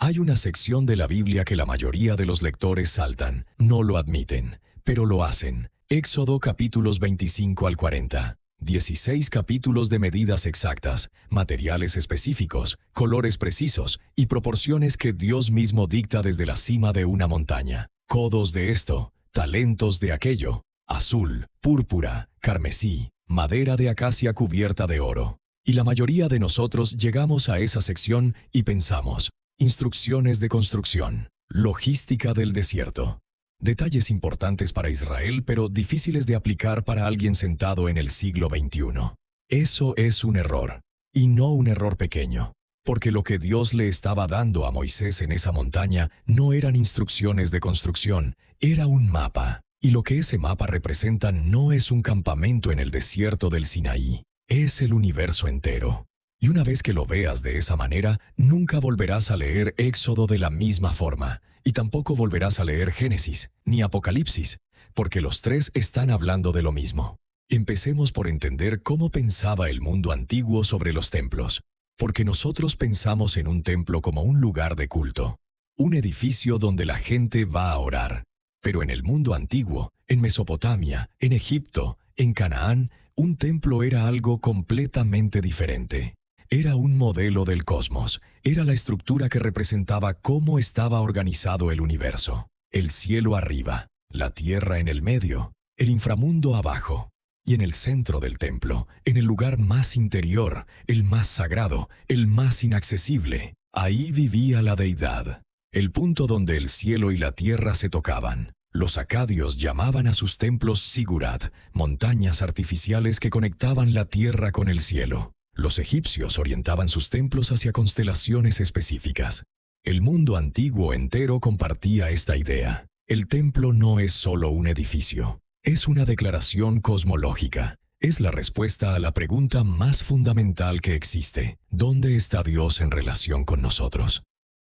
Hay una sección de la Biblia que la mayoría de los lectores saltan, no lo admiten, pero lo hacen. Éxodo capítulos 25 al 40. 16 capítulos de medidas exactas, materiales específicos, colores precisos y proporciones que Dios mismo dicta desde la cima de una montaña. Codos de esto, talentos de aquello, azul, púrpura, carmesí, madera de acacia cubierta de oro. Y la mayoría de nosotros llegamos a esa sección y pensamos, instrucciones de construcción, logística del desierto. Detalles importantes para Israel, pero difíciles de aplicar para alguien sentado en el siglo XXI. Eso es un error, y no un error pequeño, porque lo que Dios le estaba dando a Moisés en esa montaña no eran instrucciones de construcción, era un mapa. Y lo que ese mapa representa no es un campamento en el desierto del Sinaí, es el universo entero. Y una vez que lo veas de esa manera, nunca volverás a leer Éxodo de la misma forma, y tampoco volverás a leer Génesis, ni Apocalipsis, porque los tres están hablando de lo mismo. Empecemos por entender cómo pensaba el mundo antiguo sobre los templos, porque nosotros pensamos en un templo como un lugar de culto, un edificio donde la gente va a orar. Pero en el mundo antiguo, en Mesopotamia, en Egipto, en Canaán, un templo era algo completamente diferente. Era un modelo del cosmos, era la estructura que representaba cómo estaba organizado el universo. El cielo arriba, la tierra en el medio, el inframundo abajo. Y en el centro del templo, en el lugar más interior, el más sagrado, el más inaccesible, ahí vivía la deidad. El punto donde el cielo y la tierra se tocaban. Los acadios llamaban a sus templos Sigurat, montañas artificiales que conectaban la tierra con el cielo. Los egipcios orientaban sus templos hacia constelaciones específicas. El mundo antiguo entero compartía esta idea. El templo no es solo un edificio, es una declaración cosmológica. Es la respuesta a la pregunta más fundamental que existe: ¿dónde está Dios en relación con nosotros?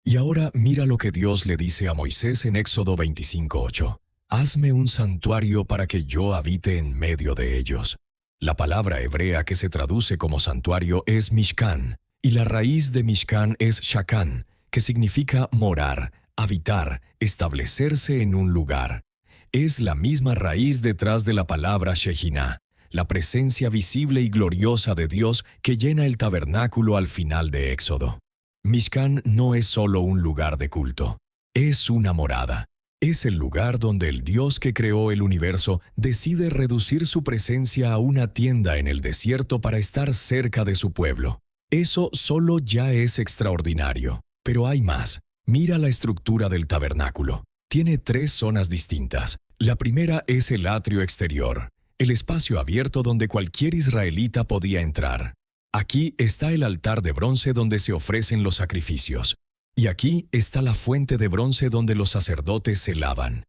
Y ahora mira lo que Dios le dice a Moisés en Éxodo 25:8. Hazme un santuario para que yo habite en medio de ellos. La palabra hebrea que se traduce como santuario es Mishkan, y la raíz de Mishkan es Shakan, que significa morar, habitar, establecerse en un lugar. Es la misma raíz detrás de la palabra Shekinah, la presencia visible y gloriosa de Dios que llena el tabernáculo al final de Éxodo. Mishkan no es solo un lugar de culto, es una morada. Es el lugar donde el Dios que creó el universo decide reducir su presencia a una tienda en el desierto para estar cerca de su pueblo. Eso solo ya es extraordinario. Pero hay más. Mira la estructura del tabernáculo. Tiene 3 zonas distintas. La primera es el atrio exterior, el espacio abierto donde cualquier israelita podía entrar. Aquí está el altar de bronce donde se ofrecen los sacrificios. Y aquí está la fuente de bronce donde los sacerdotes se lavan.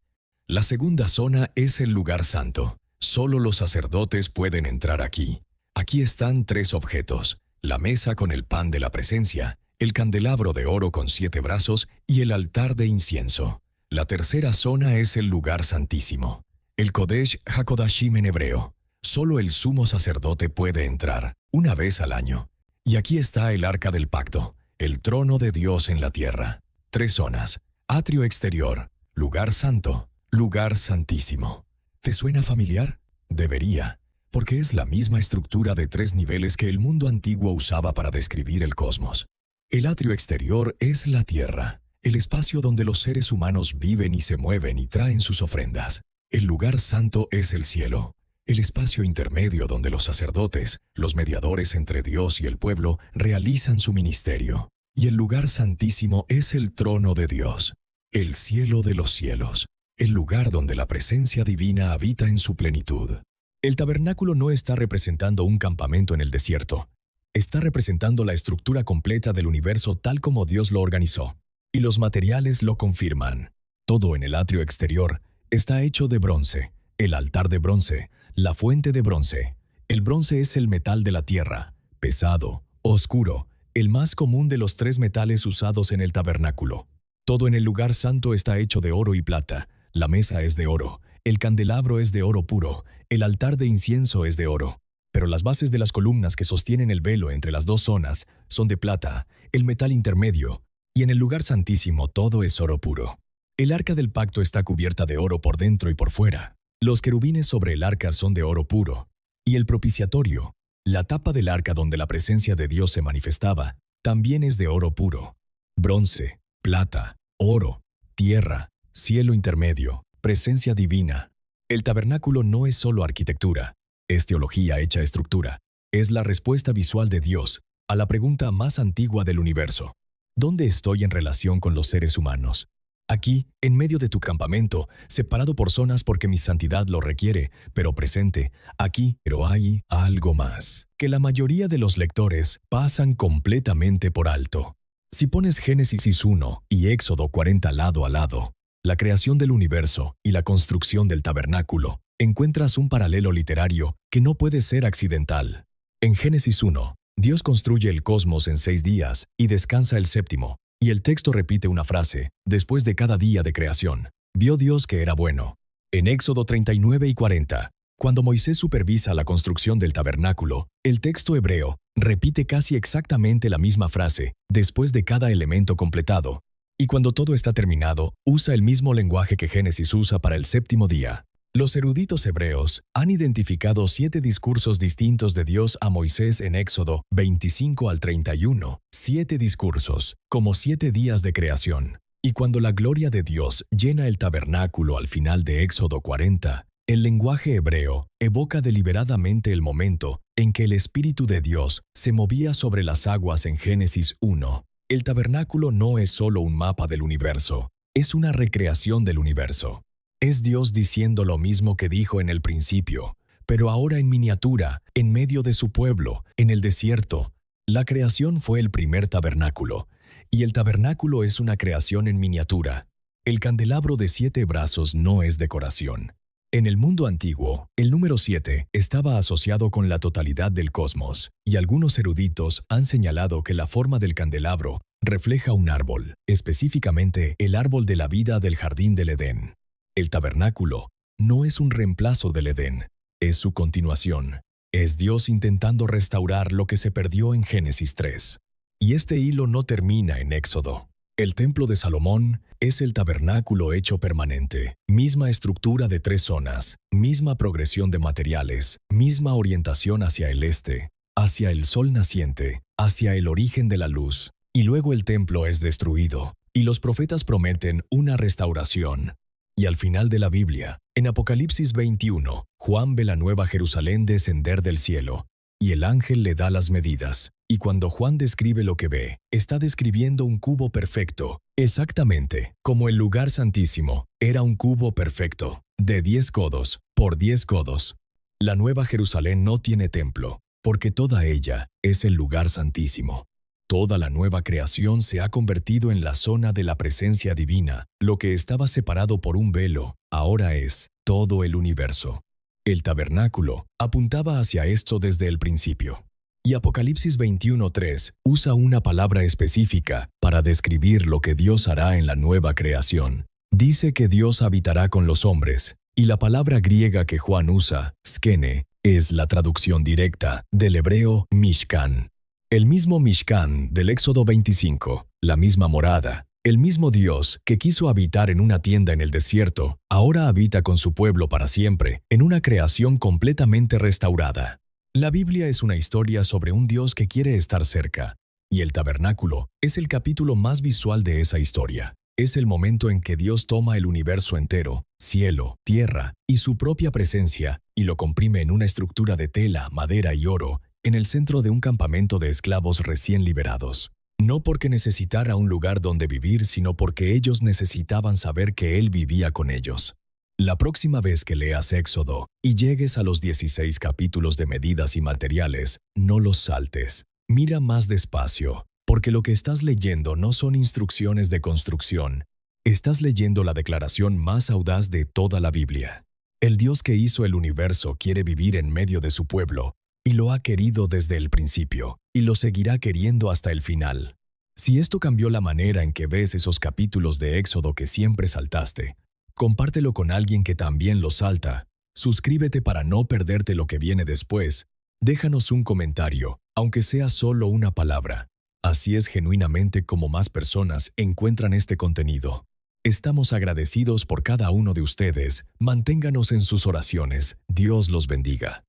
La segunda zona es el lugar santo. Solo los sacerdotes pueden entrar aquí. Aquí están 3 objetos: la mesa con el pan de la presencia, el candelabro de oro con 7 brazos y el altar de incienso. La tercera zona es el lugar santísimo, el Kodesh HaKodashim en hebreo. Solo el sumo sacerdote puede entrar, una vez al año. Y aquí está el arca del pacto, el trono de Dios en la tierra. 3 zonas: atrio exterior, lugar santo, lugar santísimo. ¿Te suena familiar? Debería, porque es la misma estructura de 3 niveles que el mundo antiguo usaba para describir el cosmos. El atrio exterior es la tierra, el espacio donde los seres humanos viven y se mueven y traen sus ofrendas. El lugar santo es el cielo, el espacio intermedio donde los sacerdotes, los mediadores entre Dios y el pueblo, realizan su ministerio. Y el lugar santísimo es el trono de Dios, el cielo de los cielos, el lugar donde la presencia divina habita en su plenitud. El tabernáculo no está representando un campamento en el desierto. Está representando la estructura completa del universo tal como Dios lo organizó. Y los materiales lo confirman. Todo en el atrio exterior está hecho de bronce, el altar de bronce, la fuente de bronce. El bronce es el metal de la tierra, pesado, oscuro, el más común de los 3 metales usados en el tabernáculo. Todo en el lugar santo está hecho de oro y plata. La mesa es de oro, el candelabro es de oro puro, el altar de incienso es de oro. Pero las bases de las columnas que sostienen el velo entre las 2 zonas son de plata, el metal intermedio. Y en el lugar santísimo todo es oro puro. El arca del pacto está cubierta de oro por dentro y por fuera. Los querubines sobre el arca son de oro puro. Y el propiciatorio, la tapa del arca donde la presencia de Dios se manifestaba, también es de oro puro. Bronce, plata, oro, tierra, cielo intermedio, presencia divina. El tabernáculo no es solo arquitectura, es teología hecha estructura. Es la respuesta visual de Dios a la pregunta más antigua del universo. ¿Dónde estoy en relación con los seres humanos? Aquí, en medio de tu campamento, separado por zonas porque mi santidad lo requiere, pero presente, aquí, pero hay algo más, que la mayoría de los lectores pasan completamente por alto. Si pones Génesis 1 y Éxodo 40 lado a lado, la creación del universo y la construcción del tabernáculo, encuentras un paralelo literario que no puede ser accidental. En Génesis 1, Dios construye el cosmos en 6 días y descansa el séptimo, y el texto repite una frase, después de cada día de creación. Vio Dios que era bueno. En Éxodo 39 y 40, cuando Moisés supervisa la construcción del tabernáculo, el texto hebreo repite casi exactamente la misma frase, después de cada elemento completado. Y cuando todo está terminado, usa el mismo lenguaje que Génesis usa para el séptimo día. Los eruditos hebreos han identificado 7 discursos distintos de Dios a Moisés en Éxodo 25 al 31, 7 discursos, como 7 días de creación. Y cuando la gloria de Dios llena el tabernáculo al final de Éxodo 40, el lenguaje hebreo evoca deliberadamente el momento en que el Espíritu de Dios se movía sobre las aguas en Génesis 1. El tabernáculo no es solo un mapa del universo, es una recreación del universo. Es Dios diciendo lo mismo que dijo en el principio, pero ahora en miniatura, en medio de su pueblo, en el desierto. La creación fue el primer tabernáculo, y el tabernáculo es una creación en miniatura. El candelabro de 7 brazos no es decoración. En el mundo antiguo, el número 7 estaba asociado con la totalidad del cosmos, y algunos eruditos han señalado que la forma del candelabro refleja un árbol, específicamente el árbol de la vida del jardín del Edén. El tabernáculo no es un reemplazo del Edén, es su continuación. Es Dios intentando restaurar lo que se perdió en Génesis 3. Y este hilo no termina en Éxodo. El templo de Salomón es el tabernáculo hecho permanente, misma estructura de 3 zonas, misma progresión de materiales, misma orientación hacia el este, hacia el sol naciente, hacia el origen de la luz. Y luego el templo es destruido, y los profetas prometen una restauración. Y al final de la Biblia, en Apocalipsis 21, Juan ve la nueva Jerusalén descender del cielo, y el ángel le da las medidas. Y cuando Juan describe lo que ve, está describiendo un cubo perfecto, exactamente como el lugar santísimo era un cubo perfecto, de 10 codos por 10 codos. La nueva Jerusalén no tiene templo, porque toda ella es el lugar santísimo. Toda la nueva creación se ha convertido en la zona de la presencia divina. Lo que estaba separado por un velo, ahora es todo el universo. El tabernáculo apuntaba hacia esto desde el principio. Y Apocalipsis 21:3 usa una palabra específica para describir lo que Dios hará en la nueva creación. Dice que Dios habitará con los hombres, y la palabra griega que Juan usa, skene, es la traducción directa del hebreo mishkan. El mismo Mishkan del Éxodo 25, la misma morada, el mismo Dios que quiso habitar en una tienda en el desierto, ahora habita con su pueblo para siempre, en una creación completamente restaurada. La Biblia es una historia sobre un Dios que quiere estar cerca, y el tabernáculo es el capítulo más visual de esa historia. Es el momento en que Dios toma el universo entero, cielo, tierra y su propia presencia, y lo comprime en una estructura de tela, madera y oro, en el centro de un campamento de esclavos recién liberados. No porque necesitara un lugar donde vivir, sino porque ellos necesitaban saber que Él vivía con ellos. La próxima vez que leas Éxodo y llegues a los 16 capítulos de medidas y materiales, no los saltes. Mira más despacio, porque lo que estás leyendo no son instrucciones de construcción. Estás leyendo la declaración más audaz de toda la Biblia. El Dios que hizo el universo quiere vivir en medio de su pueblo, y lo ha querido desde el principio, y lo seguirá queriendo hasta el final. Si esto cambió la manera en que ves esos capítulos de Éxodo que siempre saltaste, compártelo con alguien que también lo salta. Suscríbete para no perderte lo que viene después. Déjanos un comentario, aunque sea solo una palabra. Así es genuinamente como más personas encuentran este contenido. Estamos agradecidos por cada uno de ustedes. Manténganos en sus oraciones. Dios los bendiga.